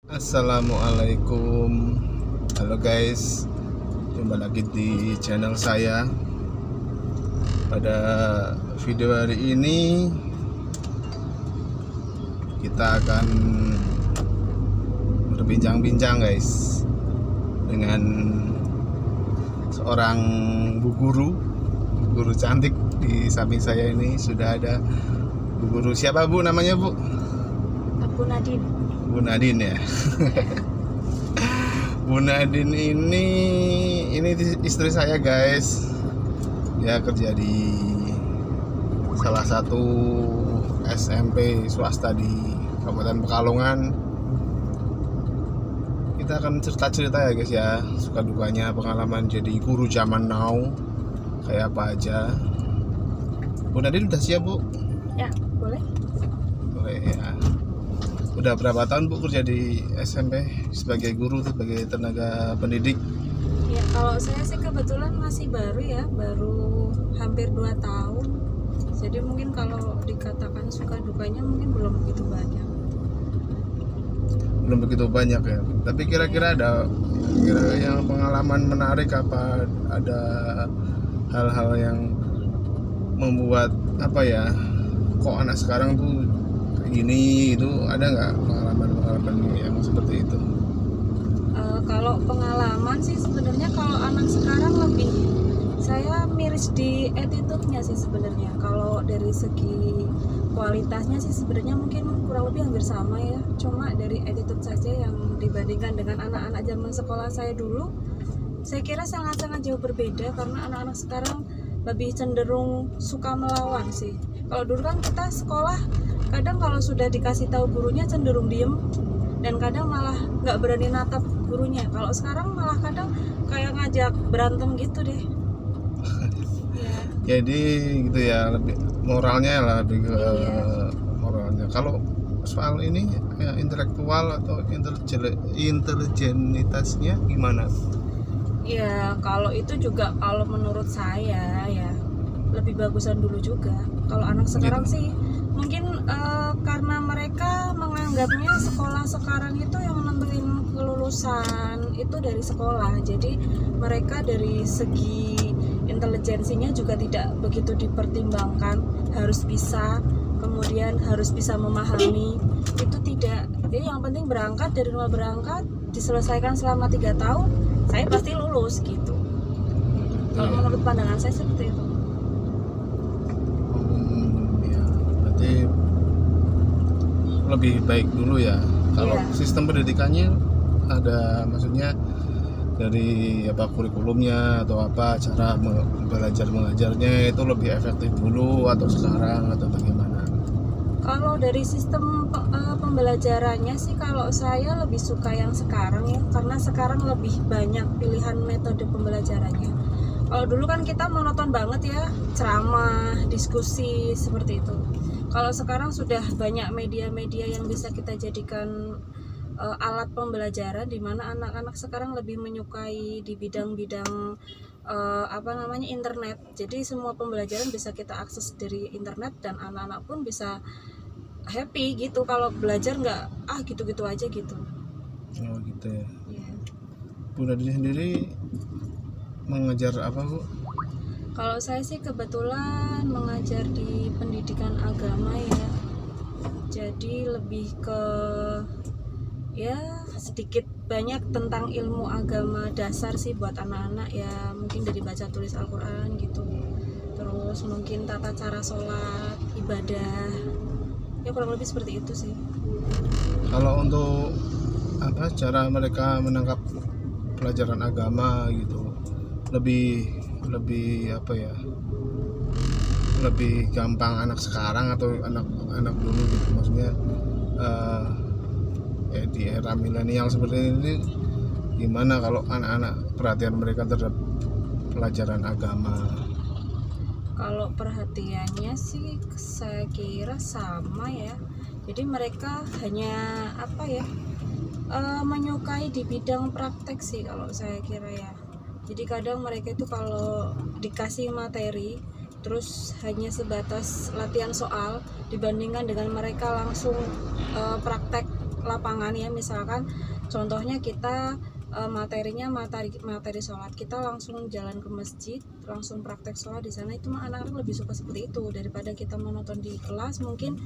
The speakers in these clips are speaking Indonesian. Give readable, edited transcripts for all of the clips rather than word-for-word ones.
Assalamualaikum. Halo guys, jumpa lagi di channel saya. Pada video hari ini kita akan berbincang-bincang guys dengan seorang bu guru cantik. Di samping saya ini sudah ada bu guru. Siapa bu namanya bu? Bu Nadine. Bu Nadine ya. Bu Nadine ini istri saya guys. Dia kerja di salah satu SMP swasta di Kabupaten Pekalongan. Kita akan cerita-cerita ya guys ya, suka dukanya pengalaman jadi guru zaman now kayak apa aja. Bu Nadine udah siap bu? Ya, boleh. Boleh ya. Udah berapa tahun bu kerja di SMP sebagai guru, sebagai tenaga pendidik? Ya, kalau saya sih kebetulan masih baru ya, baru hampir 2 tahun. Jadi mungkin kalau dikatakan suka dukanya mungkin belum begitu banyak. Belum begitu banyak ya. Tapi kira-kira ada yang pengalaman menarik apa, ada hal-hal yang membuat apa ya, kok anak sekarang tuh gini itu, ada nggak pengalaman yang seperti itu? Kalau pengalaman sih sebenarnya kalau anak sekarang lebih saya miris di attitude-nya sih sebenarnya. Kalau dari segi kualitasnya sih sebenarnya mungkin kurang lebih hampir sama ya. Cuma dari attitude saja yang dibandingkan dengan anak-anak zaman sekolah saya dulu, saya kira sangat-sangat jauh berbeda karena anak-anak sekarang lebih cenderung suka melawan sih. Kalau dulu kan kita sekolah kadang kalau sudah dikasih tahu gurunya cenderung diem dan kadang malah nggak berani natap gurunya. Kalau sekarang malah kadang kayak ngajak berantem gitu deh. Ya. Jadi gitu ya, lebih moralnya lah, lebih ke Iya. moralnya. Kalau soal ini ya, intelektual atau intelektualitasnya gimana? Ya, kalau itu juga kalau menurut saya ya lebih bagusan dulu juga. Kalau anak sekarang Gitu. sih mungkin karena mereka menganggapnya sekolah sekarang itu yang nentuin kelulusan itu dari sekolah. Jadi mereka dari segi intelijensinya juga tidak begitu dipertimbangkan, harus bisa, kemudian harus bisa memahami. Itu tidak. Jadi yang penting berangkat, dari rumah berangkat diselesaikan selama 3 tahun, saya pasti lulus gitu. Kalau Ya. menurut pandangan saya seperti itu. Ya, berarti lebih baik dulu ya. Kalau Iya. sistem pendidikannya ada, maksudnya dari apa, kurikulumnya atau apa, cara belajar mengajarnya itu lebih efektif dulu atau sekarang atau bagaimana? Kalau dari sistem pembelajarannya sih kalau saya lebih suka yang sekarang ya, karena sekarang lebih banyak pilihan metode pembelajarannya. Kalau dulu kan kita monoton banget ya, ceramah, diskusi seperti itu. Kalau sekarang sudah banyak media-media yang bisa kita jadikan alat pembelajaran, di mana anak-anak sekarang lebih menyukai di bidang-bidang internet. Jadi semua pembelajaran bisa kita akses dari internet dan anak-anak pun bisa happy gitu kalau belajar, nggak gitu-gitu aja gitu. Oh gitu ya. Ya. Bu Nadine sendiri mengajar apa bu? Kalau saya sih kebetulan mengajar di pendidikan agama ya, jadi lebih ke ya sedikit banyak tentang ilmu agama dasar sih buat anak-anak ya, mungkin dari baca tulis Al-Quran gitu, terus mungkin tata cara sholat, ibadah, ya kurang lebih seperti itu sih. Kalau untuk apa, cara mereka menangkap pelajaran agama gitu, lebih apa ya, lebih gampang anak sekarang atau anak dulu gitu, maksudnya ya di era milenial seperti ini gimana kalau anak-anak perhatian mereka terhadap pelajaran agama? Kalau perhatiannya sih saya kira sama ya. Jadi mereka hanya menyukai di bidang praktek sih kalau saya kira ya. Jadi kadang mereka itu kalau dikasih materi terus hanya sebatas latihan soal dibandingkan dengan mereka langsung praktek lapangan ya, misalkan contohnya kita materinya materi sholat, kita langsung jalan ke masjid, langsung praktek sholat di sana. Itu anak-anak lebih suka seperti itu daripada kita menonton di kelas, mungkin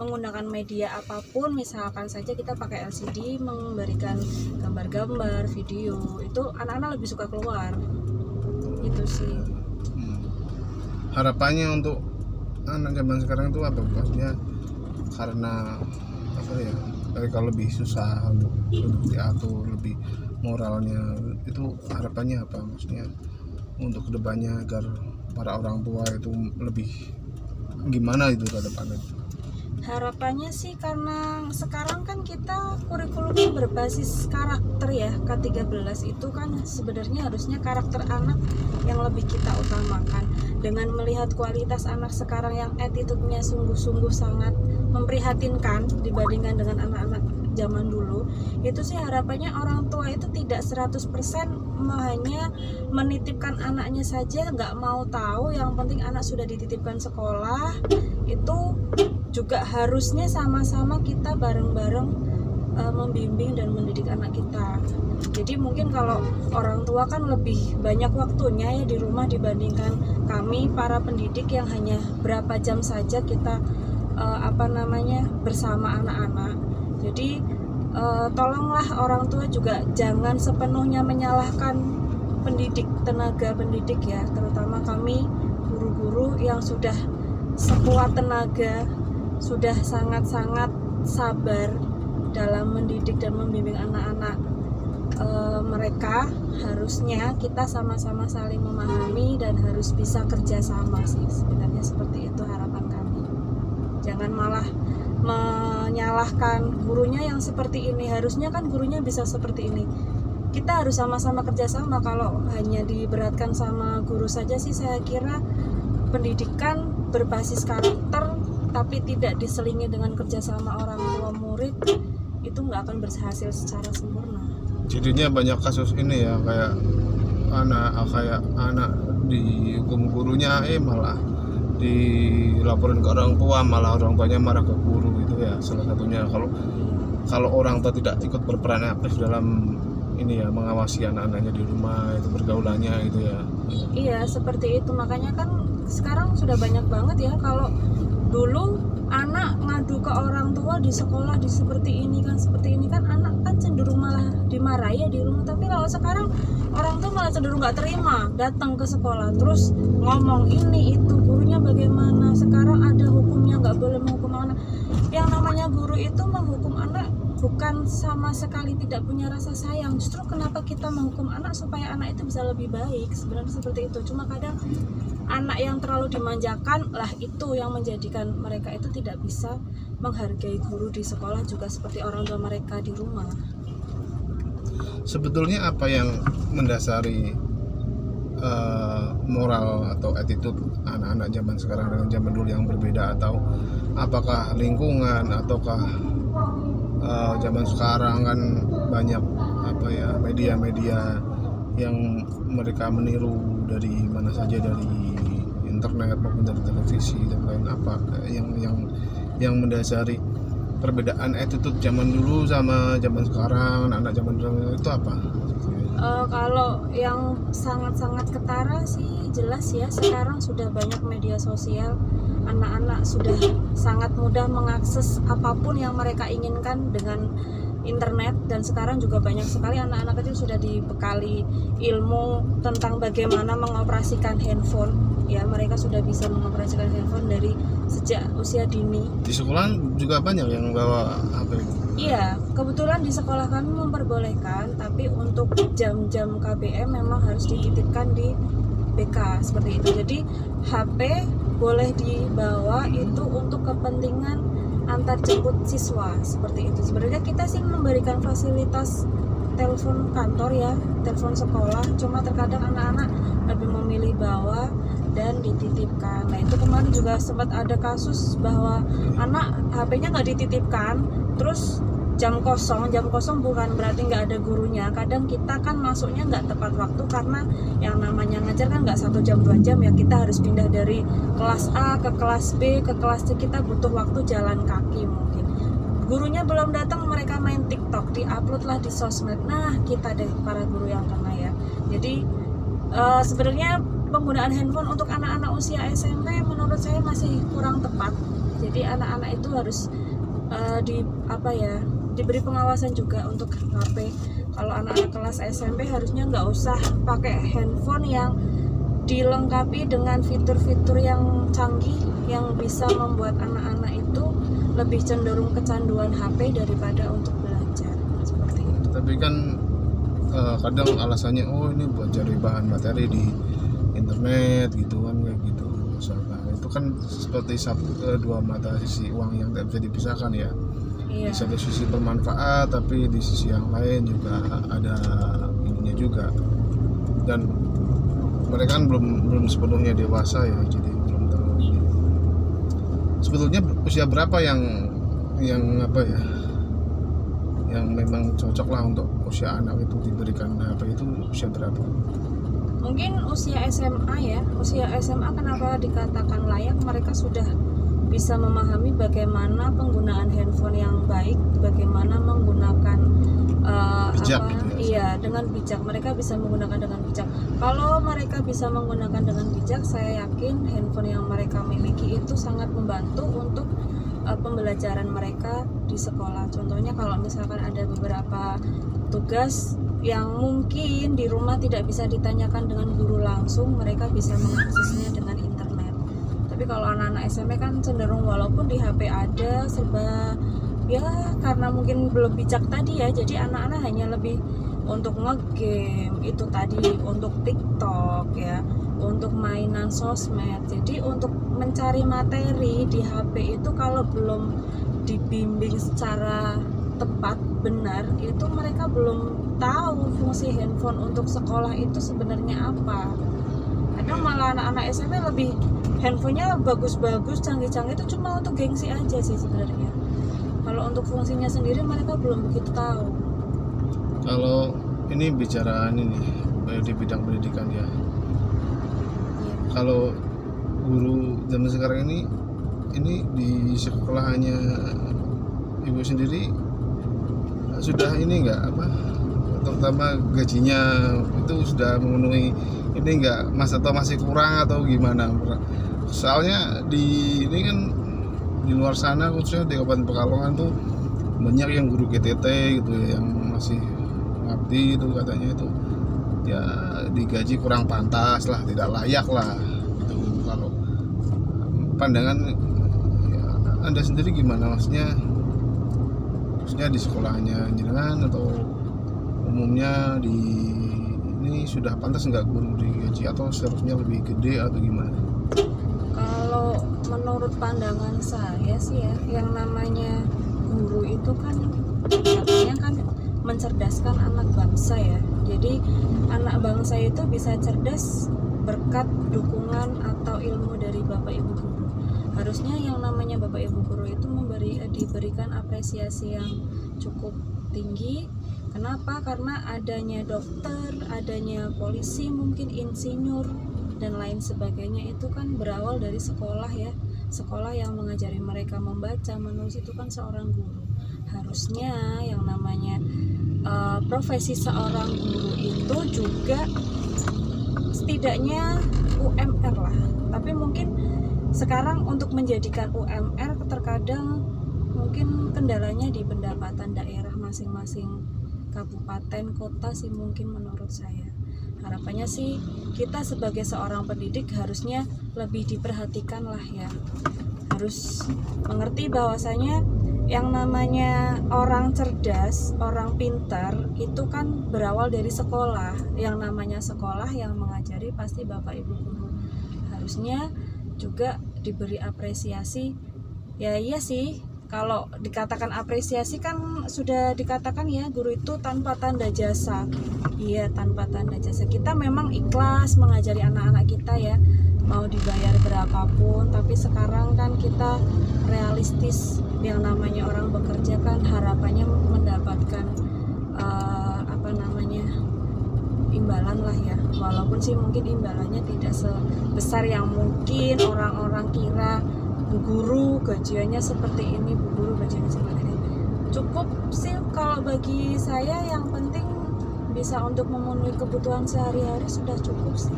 menggunakan media apapun, misalkan saja kita pakai LCD memberikan gambar-gambar, video, itu anak-anak lebih suka keluar. Itu sih. Harapannya untuk anak zaman sekarang itu apa? Maksudnya karena apa ya, mereka lebih susah untuk diatur, lebih moralnya, itu harapannya apa? Maksudnya untuk kedepannya agar para orang tua itu lebih gimana itu ke depannya? Harapannya sih karena sekarang kan kita kurikulumnya berbasis karakter ya, K13 itu kan sebenarnya harusnya karakter anak yang lebih kita utamakan. Dengan melihat kualitas anak sekarang yang attitude-nya sungguh-sungguh sangat memprihatinkan dibandingkan dengan anak-anak zaman dulu, itu sih harapannya orang tua itu tidak 100% hanya menitipkan anaknya saja, nggak mau tahu, yang penting anak sudah dititipkan sekolah. Itu juga harusnya sama-sama kita bareng-bareng membimbing dan mendidik anak kita. Jadi mungkin kalau orang tua kan lebih banyak waktunya ya di rumah dibandingkan kami para pendidik yang hanya berapa jam saja kita bersama anak-anak. Jadi tolonglah orang tua juga jangan sepenuhnya menyalahkan pendidik, tenaga pendidik ya, terutama kami guru-guru yang sudah sekuat tenaga, sudah sangat-sangat sabar dalam mendidik dan membimbing anak-anak mereka. Harusnya kita sama-sama saling memahami dan harus bisa kerjasama sih, sebenarnya seperti itu harapan kami. Jangan malah menyalahkan gurunya yang seperti ini, harusnya kan gurunya bisa seperti ini. Kita harus sama-sama kerjasama. Kalau hanya diberatkan sama guru saja sih, saya kira pendidikan berbasis karakter tapi tidak diselingi dengan kerjasama orang tua murid, itu nggak akan berhasil secara sempurna. Jadinya banyak kasus ini ya, kayak anak dihukum gurunya, malah dilaporin ke orang tua, malah orang tuanya marah ke guru. Itu ya salah satunya. Kalau orang tua tidak ikut berperan aktif dalam ini ya, mengawasi anak-anaknya di rumah, itu pergaulannya itu ya. Iya seperti itu, makanya kan sekarang sudah banyak banget ya. Kalau dulu anak ngadu ke orang tua di sekolah seperti ini kan anak kan cenderung malah dimarahi ya di rumah. Tapi kalau sekarang orang tua malah cenderung nggak terima, datang ke sekolah terus ngomong ini itu, gurunya bagaimana, sekarang ada hukumnya, nggak boleh menghukum anak. Yang namanya guru itu menghukum anak bukan sama sekali tidak punya rasa sayang, justru kenapa kita menghukum anak supaya anak itu bisa lebih baik, sebenarnya seperti itu. Cuma kadang anak yang terlalu dimanjakan lah itu yang menjadikan mereka itu tidak bisa menghargai guru di sekolah juga seperti orang tua mereka di rumah. Sebetulnya apa yang mendasari moral atau attitude anak-anak zaman sekarang dengan zaman dulu yang berbeda? Atau apakah lingkungan, ataukah zaman sekarang kan banyak media-media yang mereka meniru dari mana saja, dari internet maupun dari televisi dan lain, apa yang mendasari perbedaan attitude zaman dulu sama zaman sekarang, anak zaman dulu itu apa? Kalau yang sangat-sangat ketara sih jelas ya, sekarang sudah banyak media sosial, anak-anak sudah sangat mudah mengakses apapun yang mereka inginkan dengan internet. Dan sekarang juga banyak sekali anak-anak kecil sudah dibekali ilmu tentang bagaimana mengoperasikan handphone ya, mereka sudah bisa mengoperasikan handphone dari sejak usia dini. Di sekolah juga banyak yang bawa HP. Iya, kebetulan di sekolah kami memperbolehkan, tapi untuk jam-jam KBM memang harus dititipkan di BK seperti itu. Jadi HP boleh dibawa itu untuk kepentingan antar jemput siswa seperti itu. Sebenarnya kita sih memberikan fasilitas telepon kantor ya, telepon sekolah, cuma terkadang anak-anak lebih memilih bawa dan dititipkan. Nah itu kemarin juga sempat ada kasus bahwa anak HP-nya nggak dititipkan, terus jam kosong bukan berarti nggak ada gurunya. Kadang kita kan masuknya nggak tepat waktu karena yang namanya ngajar kan nggak 1 jam 2 jam ya, kita harus pindah dari kelas A ke kelas B ke kelas C, kita butuh waktu jalan kaki mungkin. gurunya belum datang mereka main TikTok, diupload lah di sosmed. Nah, kita deh para guru yang kena ya. Jadi sebenarnya penggunaan handphone untuk anak-anak usia SMP menurut saya masih kurang tepat. Jadi anak-anak itu harus diberi pengawasan juga untuk HP. Kalau anak-anak kelas SMP harusnya nggak usah pakai handphone yang dilengkapi dengan fitur-fitur yang canggih yang bisa membuat anak-anak itu lebih cenderung kecanduan HP daripada untuk belajar seperti itu. Tapi kan kadang alasannya ini buat cari bahan materi di internet gitu kan, kayak gitu. Misalkan itu kan seperti dua mata sisi uang yang tidak bisa dipisahkan ya. Iya. Di satu sisi bermanfaat, tapi di sisi yang lain juga ada ininya juga. Dan mereka kan belum sepenuhnya dewasa ya, jadi belum tahu ini. Sebetulnya usia berapa yang yang memang cocok lah untuk usia anak itu diberikan HP itu usia berapa? Mungkin usia SMA ya. Usia SMA kenapa dikatakan layak? Mereka sudah bisa memahami bagaimana penggunaan handphone yang baik, bagaimana menggunakan bijak gitu ya. Iya, dengan bijak. Mereka bisa menggunakan dengan bijak. Kalau mereka bisa menggunakan dengan bijak, saya yakin handphone yang mereka miliki itu sangat membantu untuk pembelajaran mereka di sekolah. Contohnya kalau misalkan ada beberapa tugas yang mungkin di rumah tidak bisa ditanyakan dengan guru langsung, mereka bisa mengaksesnya dengan internet. Tapi kalau anak-anak SMP kan cenderung walaupun di HP ada serba ya, karena mungkin belum bijak tadi ya, jadi anak-anak hanya lebih untuk ngegame itu tadi, untuk TikTok ya, untuk mainan sosmed. Jadi untuk mencari materi di HP itu kalau belum dibimbing secara tepat, benar, itu mereka belum tahu fungsi handphone untuk sekolah itu sebenarnya apa. Kadang malah anak-anak SMP lebih handphonenya bagus-bagus, canggih-canggih itu cuma untuk gengsi aja sih sebenarnya. Kalau untuk fungsinya sendiri mereka belum begitu tahu. Kalau ini bicara di bidang pendidikan ya. Kalau guru zaman sekarang ini di sekolahannya ibu sendiri sudah ini enggak terutama gajinya itu sudah memenuhi ini enggak atau masih kurang atau gimana? Soalnya ini kan di luar sana khususnya di Kabupaten Pekalongan tuh banyak yang guru GTT gitu ya, yang masih ngabdi itu katanya itu ya digaji kurang pantas lah, tidak layak lah itu. Kalau pandangan ya, Anda sendiri gimana, maksudnya di sekolahnya jenengan atau umumnya ini sudah pantas nggak guru digaji atau seharusnya lebih gede atau gimana? Kalau menurut pandangan saya sih ya, yang namanya guru itu kan katanya kan mencerdaskan anak bangsa ya. Jadi anak bangsa itu bisa cerdas berkat dukungan atau ilmu dari Bapak Ibu guru. Harusnya yang namanya Bapak Ibu guru itu diberikan apresiasi yang cukup tinggi. Kenapa? Karena adanya dokter, adanya polisi, mungkin insinyur dan lain sebagainya itu kan berawal dari sekolah ya. Sekolah yang mengajari mereka membaca, menulis itu kan seorang guru. Harusnya yang namanya profesi seorang guru itu juga setidaknya UMR lah. Tapi mungkin sekarang untuk menjadikan UMR terkadang mungkin kendalanya di pendapatan daerah masing-masing kabupaten kota sih mungkin menurut saya. Harapannya sih kita sebagai seorang pendidik harusnya lebih diperhatikan lah ya. Harus mengerti bahwasanya yang namanya orang cerdas, orang pintar itu kan berawal dari sekolah. Yang namanya sekolah yang mengajari pasti Bapak Ibu guru. Harusnya juga diberi apresiasi. Ya iya sih, kalau dikatakan apresiasi kan sudah dikatakan ya, guru itu tanpa tanda jasa. Iya, tanpa tanda jasa. Kita memang ikhlas mengajari anak-anak kita ya, mau dibayar berapapun. Tapi sekarang kan kita realistis, yang namanya orang bekerja kan harapannya mendapatkan imbalan lah ya. Walaupun sih mungkin imbalannya tidak sebesar yang mungkin orang-orang kira. Bu guru gajiannya seperti ini, bu guru gajiannya seperti ini. Cukup sih kalau bagi saya, yang penting bisa untuk memenuhi kebutuhan sehari-hari sudah cukup sih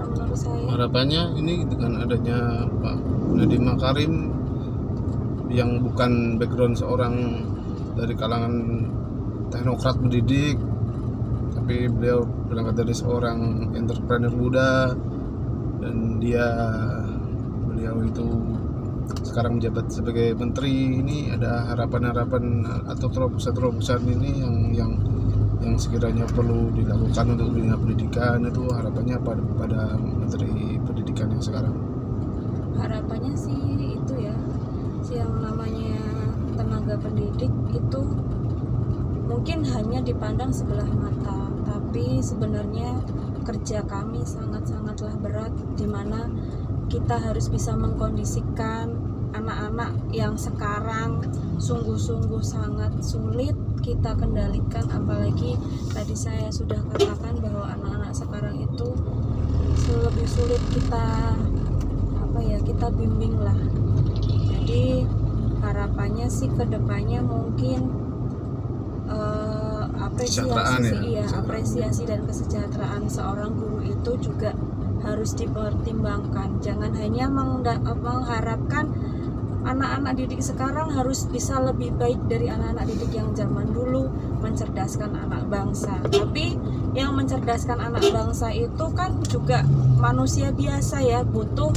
menurut saya. Harapannya ini dengan adanya Pak Nadiem Makarim yang bukan background seorang dari kalangan teknokrat pendidik, tapi beliau berangkat dari seorang entrepreneur muda, dan beliau itu sekarang menjabat sebagai menteri. Ini ada harapan-harapan atau terobosan-terobosan ini yang sekiranya perlu dilakukan untuk dunia pendidikan. Itu harapannya pada menteri pendidikan yang sekarang. Harapannya sih itu ya, yang namanya tenaga pendidik itu mungkin hanya dipandang sebelah mata, tapi sebenarnya kerja kami sangat-sangatlah berat, di mana kita harus bisa mengkondisikan anak-anak yang sekarang sungguh-sungguh sangat sulit kita kendalikan. Apalagi tadi saya sudah katakan bahwa anak-anak sekarang itu lebih sulit kita bimbing lah. Jadi harapannya sih kedepannya mungkin apresiasi dan kesejahteraan seorang guru itu juga harus dipertimbangkan. Jangan hanya mengharapkan anak-anak didik sekarang harus bisa lebih baik dari anak-anak didik yang zaman dulu, mencerdaskan anak bangsa. Tapi yang mencerdaskan anak bangsa itu kan juga manusia biasa ya, butuh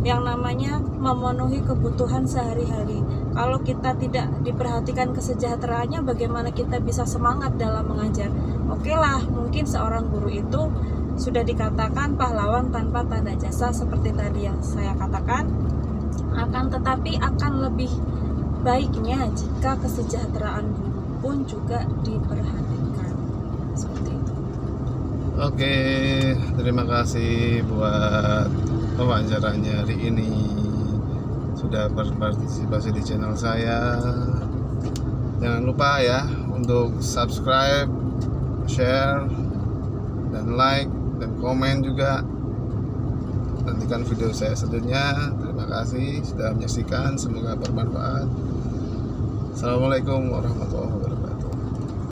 yang namanya memenuhi kebutuhan sehari-hari. Kalau kita tidak diperhatikan kesejahteraannya, bagaimana kita bisa semangat dalam mengajar? Oke lah, mungkin seorang guru itu sudah dikatakan pahlawan tanpa tanda jasa seperti tadi yang saya katakan. Akan tetapi akan lebih baiknya jika kesejahteraan guru pun juga diperhatikan. Seperti itu. Oke, terima kasih buat wawancaranya hari ini, sudah berpartisipasi di channel saya. Jangan lupa ya untuk subscribe, share, dan like, dan komen juga. Nantikan video saya selanjutnya. Terima kasih sudah menyaksikan, semoga bermanfaat. Assalamualaikum warahmatullahi wabarakatuh.